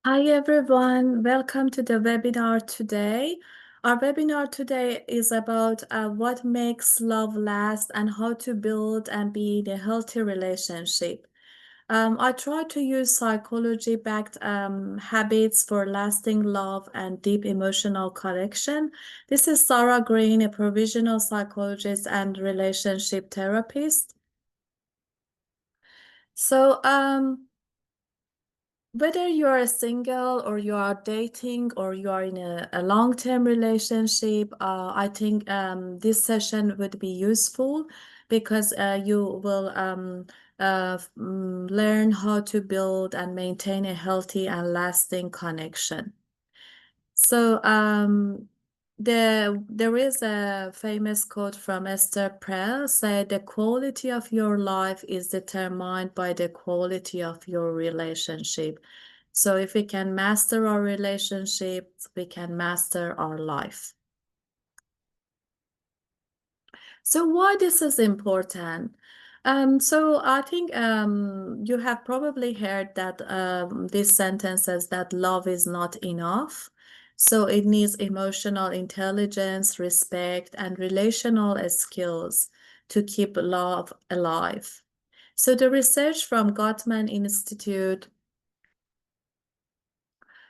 Hi everyone, welcome to the webinar today. Our webinar today is about what makes love last and how to build and be in a healthy relationship. I try to use psychology-backed habits for lasting love and deep emotional connection. This is Sarah Green, a provisional psychologist and relationship therapist. So, whether you are single or you are dating or you are in a long-term relationship, I think this session would be useful because you will learn how to build and maintain a healthy and lasting connection. So there is a famous quote from Esther Perel, said the quality of your life is determined by the quality of your relationship. So if we can master our relationships, we can master our life. So why this is important? So I think you have probably heard that this sentence says that love is not enough. So it needs emotional intelligence, respect, and relational skills to keep love alive. So the research from Gottman Institute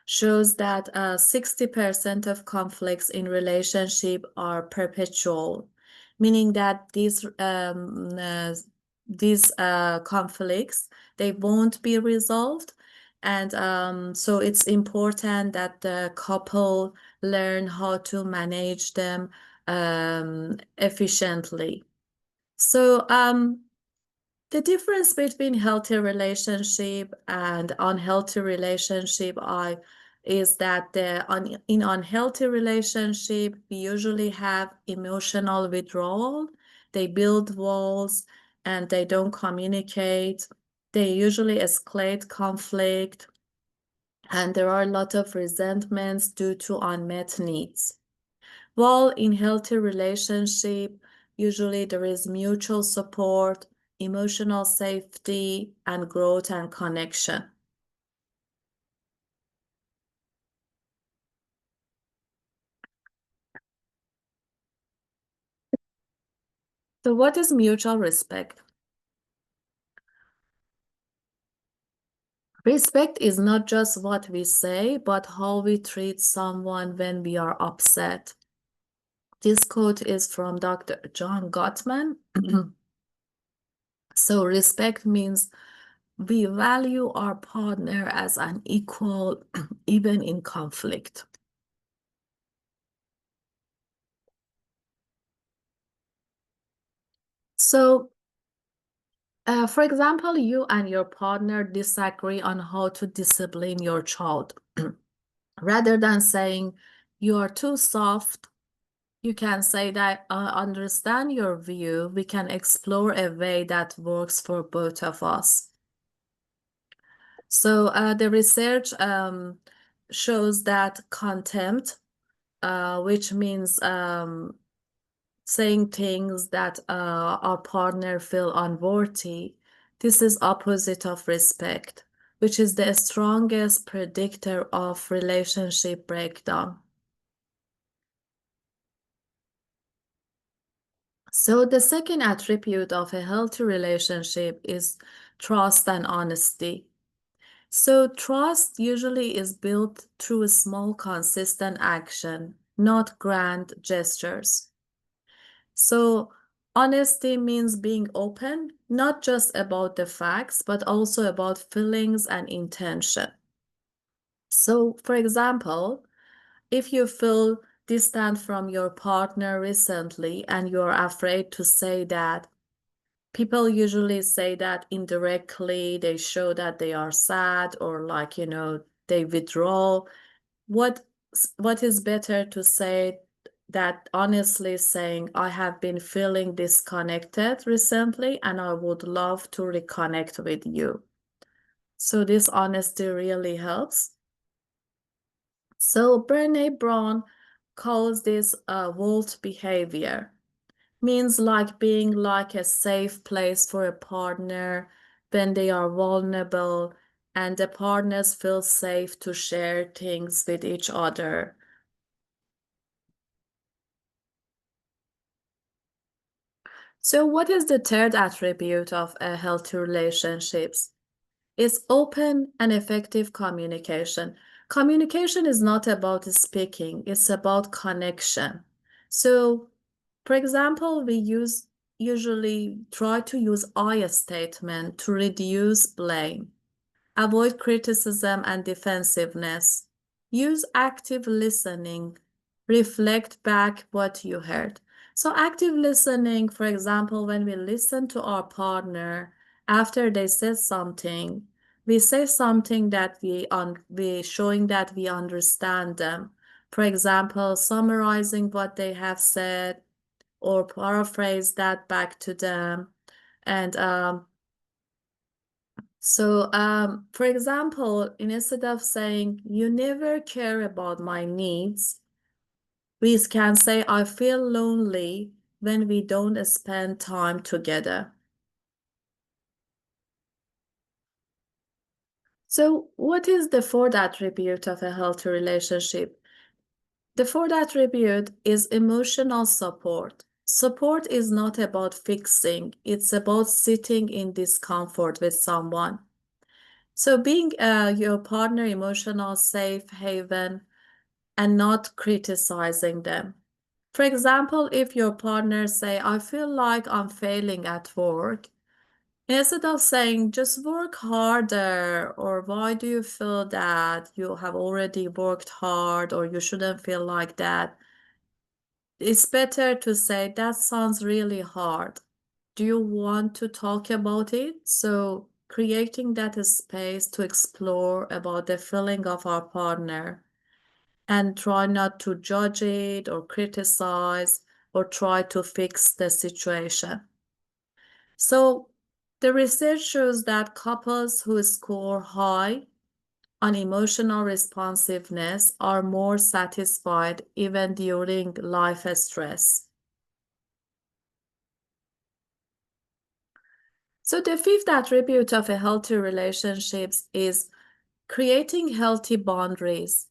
shows that 60% of conflicts in relationship are perpetual, meaning that these conflicts, they won't be resolved. And so it's important that the couple learn how to manage them efficiently. So the difference between healthy relationship and unhealthy relationship is that in unhealthy relationship, we usually have emotional withdrawal. They build walls and they don't communicate. They usually escalate conflict, and there are a lot of resentments due to unmet needs. While in healthy relationship, usually there is mutual support, emotional safety, and growth and connection. So what is mutual respect? Respect is not just what we say, but how we treat someone when we are upset. This quote is from Dr. John Gottman. So respect means we value our partner as an equal, even in conflict. So, for example, you and your partner disagree on how to discipline your child. Rather than saying you are too soft, you can say that I understand your view. We can explore a way that works for both of us. So the research shows that contempt, which means saying things that our partner feel unworthy, this is opposite of respect, which is the strongest predictor of relationship breakdown. So the second attribute of a healthy relationship is trust and honesty. So trust usually is built through a small, consistent action, not grand gestures. So honesty means being open, not just about the facts, but also about feelings and intention. So, for example, if you feel distant from your partner recently and you're afraid to say that, people usually say that indirectly, they show that they are sad or like, they withdraw. What what is better to say that honestly saying, I have been feeling disconnected recently and I would love to reconnect with you. So this honesty really helps. So Brené Brown calls this vault behavior. Means like being like a safe place for a partner when they are vulnerable and the partners feel safe to share things with each other. So what is the third attribute of a healthy relationships? It's open and effective communication. Communication is not about speaking, it's about connection. So, for example, we usually try to use I statement to reduce blame. Avoid criticism and defensiveness. Use active listening. Reflect back what you heard. So active listening, for example, when we listen to our partner after they said something, we say something that we showing that we understand them. For example, summarizing what they have said or paraphrase that back to them. And for example, instead of saying, you never care about my needs, we can say, I feel lonely when we don't spend time together. So, what is the fourth attribute of a healthy relationship? The fourth attribute is emotional support. Support is not about fixing, it's about sitting in discomfort with someone. So, being your partner emotional safe haven and not criticizing them. For example, if your partner say, I feel like I'm failing at work, instead of saying, just work harder, or why do you feel that you have already worked hard, or you shouldn't feel like that, it's better to say, that sounds really hard. Do you want to talk about it? So creating that space to explore about the feeling of our partner and try not to judge it or criticize or try to fix the situation. So the research shows that couples who score high on emotional responsiveness are more satisfied even during life stress. So the fifth attribute of a healthy relationships is creating healthy boundaries.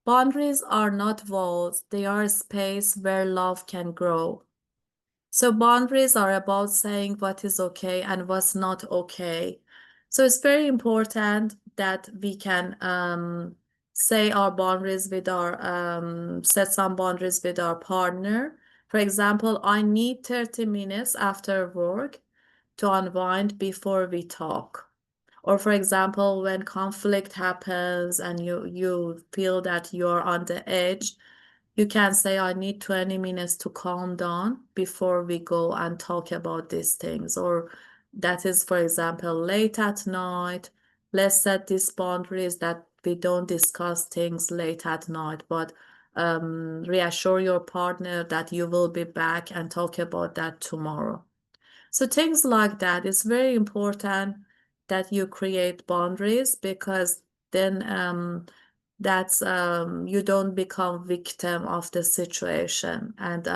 Boundaries are not walls, they are a space where love can grow. So boundaries are about saying what is okay and what's not okay. So it's very important that we can say our boundaries with our set some boundaries with our partner. For example, I need 30 minutes after work to unwind before we talk. Or for example, when conflict happens and you feel that you're on the edge, you can say, I need 20 minutes to calm down before we go and talk about these things. Or that is, for example, late at night. Let's set these boundaries that we don't discuss things late at night, but reassure your partner that you will be back and talk about that tomorrow. So things like that, it's very important that you create boundaries because then that's you don't become victim of the situation, and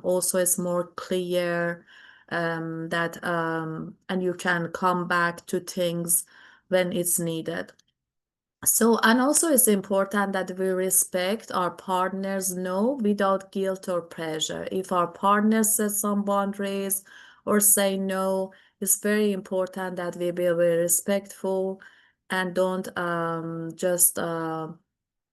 also it's more clear that and you can come back to things when it's needed. So, and also it's important that we respect our partners no without guilt or pressure. If our partner sets some boundaries or say no, it's very important that we be very respectful and don't just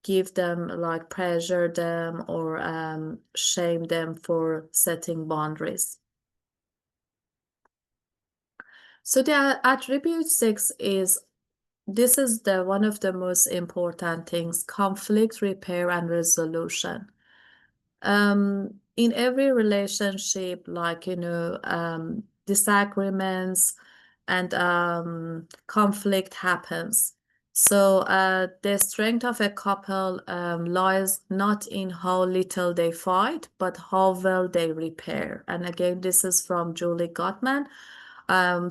give them like pressure them or shame them for setting boundaries. So the attribute six is this is the one of the most important things, conflict repair and resolution. In every relationship, like, disagreements and conflict happens. So the strength of a couple lies not in how little they fight, but how well they repair. And again, this is from Julie Gottman.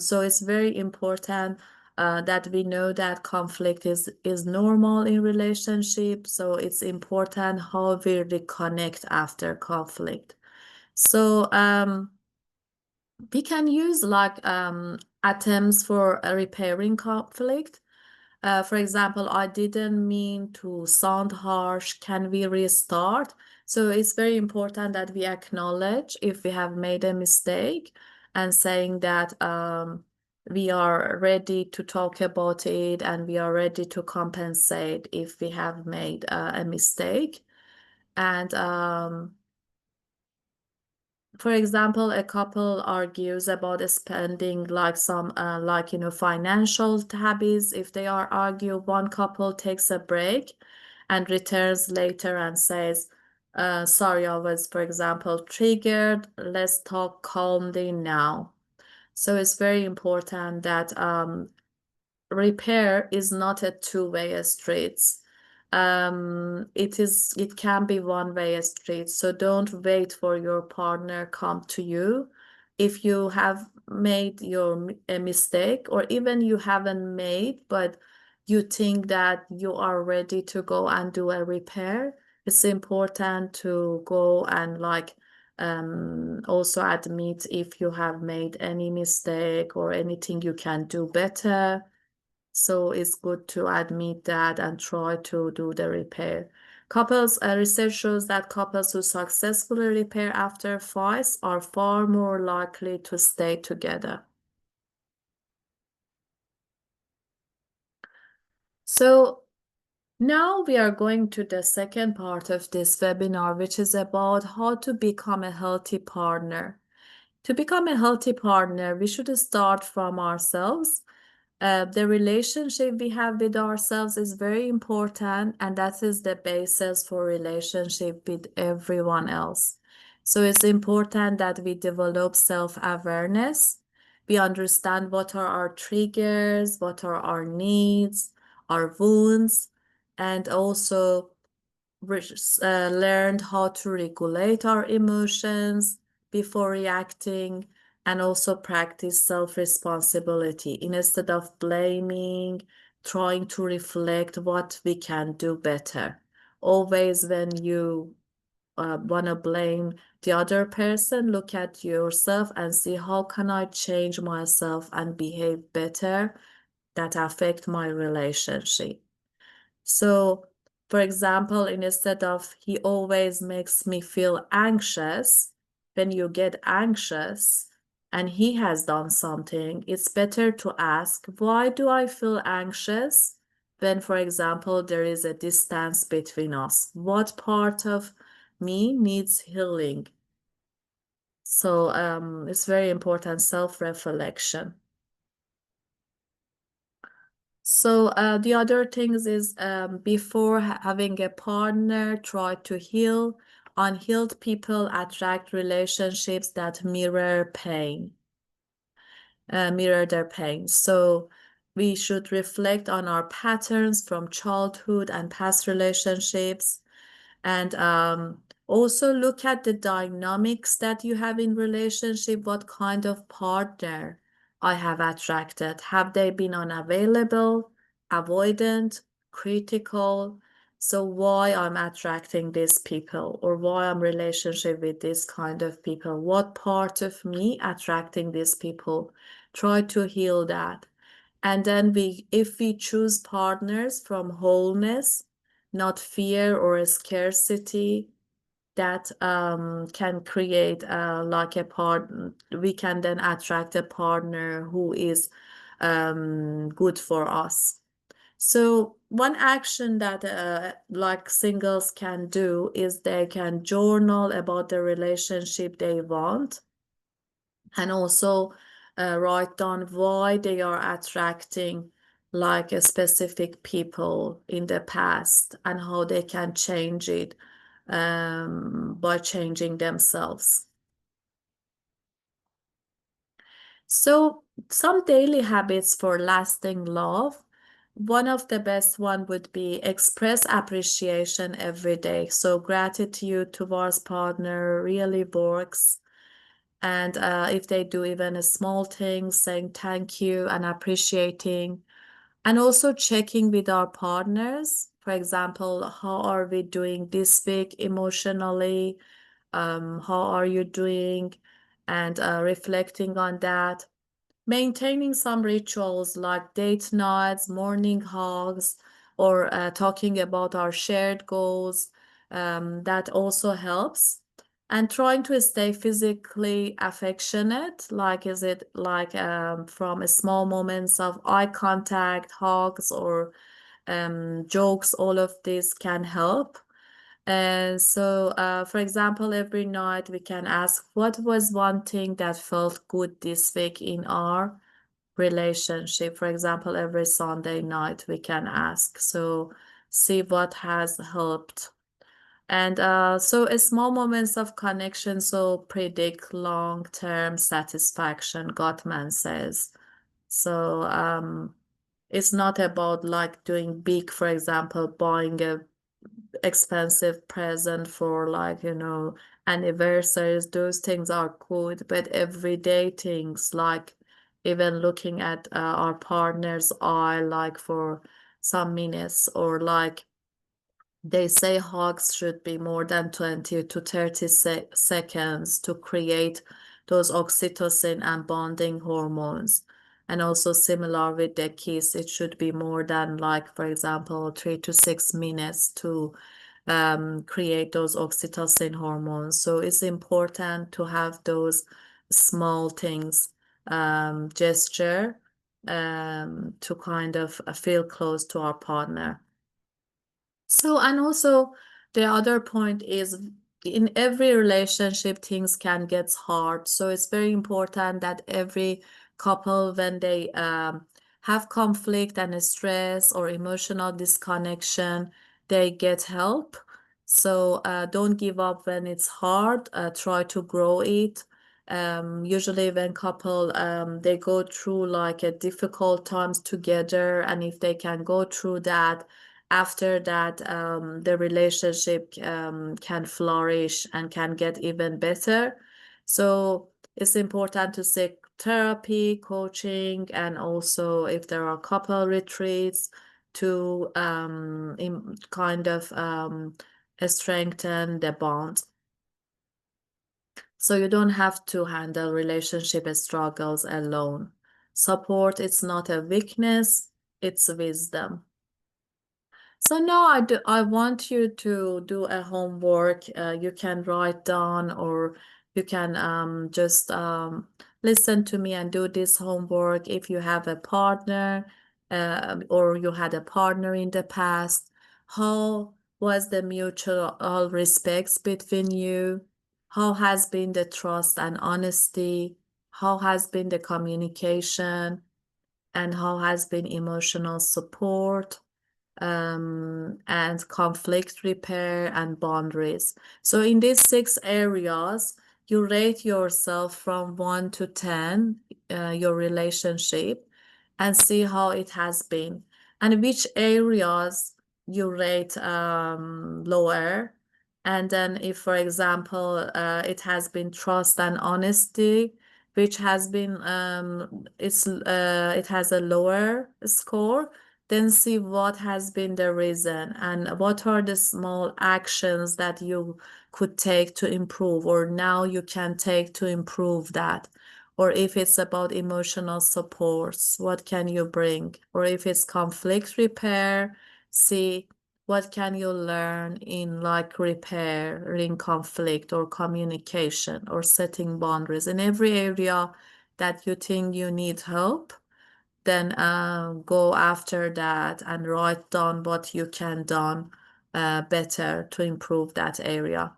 So it's very important that we know that conflict is normal in relationship. So it's important how we reconnect after conflict. So we can use like items for repairing conflict. For example, I didn't mean to sound harsh. Can we restart? So it's very important that we acknowledge if we have made a mistake and saying that we are ready to talk about it and we are ready to compensate if we have made a mistake. And for example, a couple argues about spending like some financial habits. If they are argue, one couple takes a break and returns later and says, sorry, I was, for example, triggered. Let's talk calmly now. So it's very important that repair is not a two-way street. It can be one-way street. So don't wait for your partner come to you. If you have made a mistake, or even you haven't made, but you think that you are ready to go and do a repair, it's important to go and also admit if you have made any mistake or anything you can do better. So it's good to admit that and try to do the repair. Research shows that couples who successfully repair after fights are far more likely to stay together. So now we are going to the second part of this webinar, which is about how to become a healthy partner. To become a healthy partner, we should start from ourselves. The relationship we have with ourselves is very important, and that is the basis for relationship with everyone else. So it's important that we develop self-awareness. We understand what are our triggers, what are our needs, our wounds, and also learned how to regulate our emotions before reacting, and also practice self-responsibility instead of blaming, trying to reflect what we can do better. Always when you want to blame the other person, look at yourself and see how can I change myself and behave better that affect my relationship. So, for example, instead of he always makes me feel anxious, when you get anxious and he has done something, it's better to ask, why do I feel anxious? When, for example, there is a distance between us. What part of me needs healing? So it's very important self-reflection. So the other things is before having a partner, try to heal. Unhealed people attract relationships that mirror their pain. So we should reflect on our patterns from childhood and past relationships, and also look at the dynamics that you have in relationship. What kind of partner I have attracted? Have they been unavailable, avoidant, critical? So why I'm attracting these people, or why I'm relationship with this kind of people? What part of me attracting these people? Try to heal that. And then if we choose partners from wholeness, not fear or scarcity, that can create like a partner. We can then attract a partner who is good for us. So one action that like singles can do is they can journal about the relationship they want, and also write down why they are attracting like a specific people in the past and how they can change it by changing themselves. So some daily habits for lasting love. One of the best one would be express appreciation every day. So gratitude towards partner really works. And if they do even a small thing, saying thank you and appreciating, and also checking with our partners. For example, how are we doing this week emotionally? How are you doing? And reflecting on that. Maintaining some rituals like date nights, morning hugs, or talking about our shared goals, that also helps. And trying to stay physically affectionate, like is it like from a small moments of eye contact, hugs, or jokes, all of this can help. And so, for example, every night we can ask, what was one thing that felt good this week in our relationship? For example, every Sunday night we can ask. So, see what has helped. And so, a small moments of connection so predict long-term satisfaction, Gottman says. So, it's not about like doing big, for example, buying a expensive present for like, anniversaries. Those things are good, but everyday things like even looking at our partner's eye like for some minutes, or like they say hugs should be more than 20 to 30 seconds to create those oxytocin and bonding hormones. And also similar with the kiss, it should be more than like, for example, 3 to 6 minutes to create those oxytocin hormones. So it's important to have those small things, gesture, to kind of feel close to our partner. So, and also the other point is in every relationship, things can get hard. So it's very important that every couple, when they have conflict and stress or emotional disconnection, they get help. So don't give up when it's hard. Try to grow it. Usually when couple they go through like a difficult times together, and if they can go through that, after that the relationship can flourish and can get even better. So it's important to seek therapy, coaching, and also if there are couple retreats to kind of strengthen the bond. So you don't have to handle relationship struggles alone. Support is not a weakness, it's wisdom. So now I want you to do a homework. You can write down, or you can just listen to me and do this homework. If you have a partner, or you had a partner in the past, how was the mutual respects between you? How has been the trust and honesty? How has been the communication? And how has been emotional support? And conflict repair and boundaries. So in these 6 areas, you rate yourself from 1 to 10, your relationship, and see how it has been, and which areas you rate lower. And then if, for example, it has been trust and honesty, which has been it has a lower score, then see what has been the reason and what are the small actions that you could take to improve, or now you can take to improve that. Or if it's about emotional supports, what can you bring? Or if it's conflict repair, see what can you learn in like repairing conflict or communication or setting boundaries in every area that you think you need help. Then go after that and write down what you can done better to improve that area.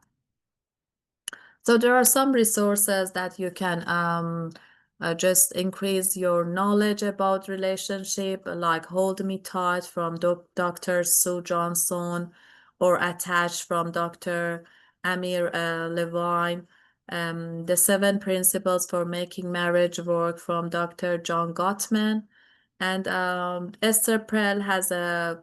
So there are some resources that you can just increase your knowledge about relationship, like Hold Me Tight from Dr. Sue Johnson, or Attached from Dr. Amir Levine, The 7 Principles for Making Marriage Work from Dr. John Gottman. And Esther Perel has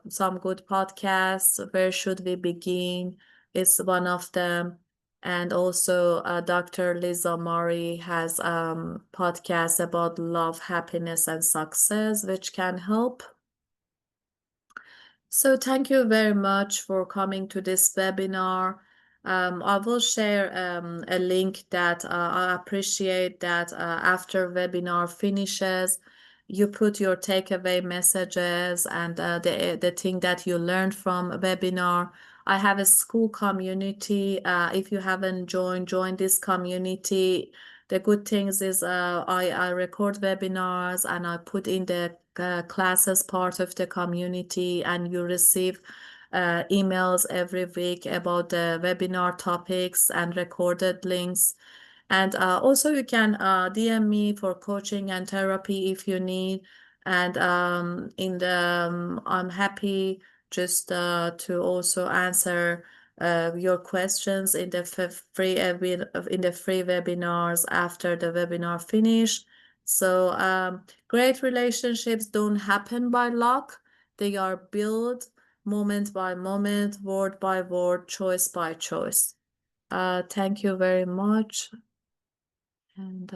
some good podcasts. Where Should We Begin is one of them. And also Dr. Lisa Murray has podcasts about love, happiness, and success, which can help. So thank you very much for coming to this webinar. I will share a link that I appreciate that after webinar finishes, you put your takeaway messages and the thing that you learned from a webinar. I have a school community. If you haven't join this community. The good things is I record webinars and I put in the classes part of the community, and you receive emails every week about the webinar topics and recorded links. And also you can DM me for coaching and therapy if you need. And I'm happy just to also answer your questions in the free webinars after the webinar finish. So great relationships don't happen by luck. They are built moment by moment, word by word, choice by choice. Thank you very much. And